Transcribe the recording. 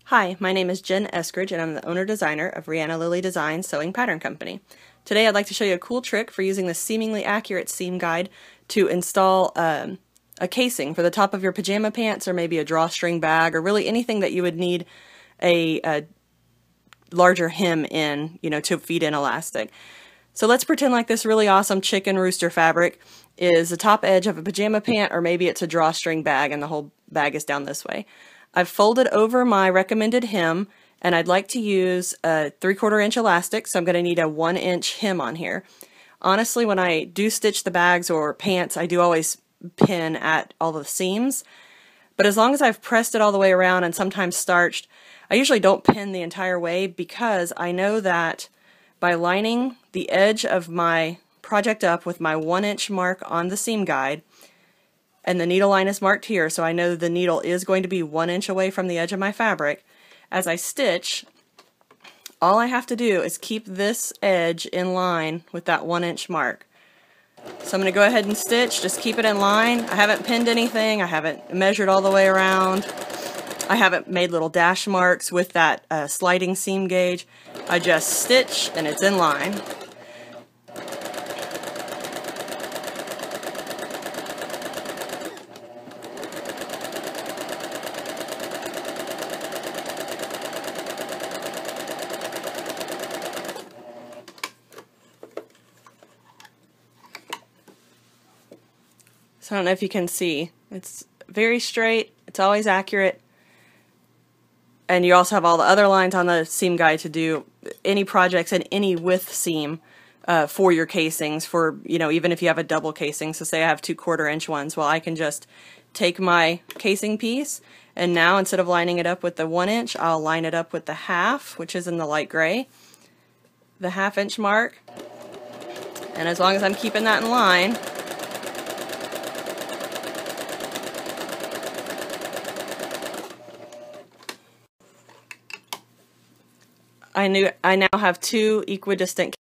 Hi, my name is Jen Eskridge and I'm the owner-designer of Rihanna Lily Design Sewing Pattern Company. Today I'd like to show you a cool trick for using the Seamingly Accurate seam guide to install a casing for the top of your pajama pants or maybe a drawstring bag or really anything that you would need a larger hem in, to feed in elastic. So let's pretend like this really awesome chicken rooster fabric is the top edge of a pajama pant, or maybe it's a drawstring bag and the whole bag is down this way. I've folded over my recommended hem and I'd like to use a 3/4 inch elastic, so I'm going to need a 1 inch hem on here. Honestly, when I do stitch the bags or pants, I do always pin at all the seams, but as long as I've pressed it all the way around and sometimes starched, I usually don't pin the entire way because I know that by lining the edge of my project up with my 1 inch mark on the seam guide, and the needle line is marked here, so I know the needle is going to be 1 inch away from the edge of my fabric. As I stitch, all I have to do is keep this edge in line with that 1 inch mark. So I'm going to go ahead and stitch, just keep it in line. I haven't pinned anything, I haven't measured all the way around, I haven't made little dash marks with that sliding seam gauge. I just stitch and it's in line. So I don't know if you can see. It's very straight, it's always accurate, and you also have all the other lines on the seam guide to do any projects and any width seam for your casings, for, even if you have a double casing. So say I have 2/4 inch ones, well, I can just take my casing piece, and now instead of lining it up with the 1 inch, I'll line it up with the half, which is in the light gray, the 1/2 inch mark, and as long as I'm keeping that in line, I now have two equidistant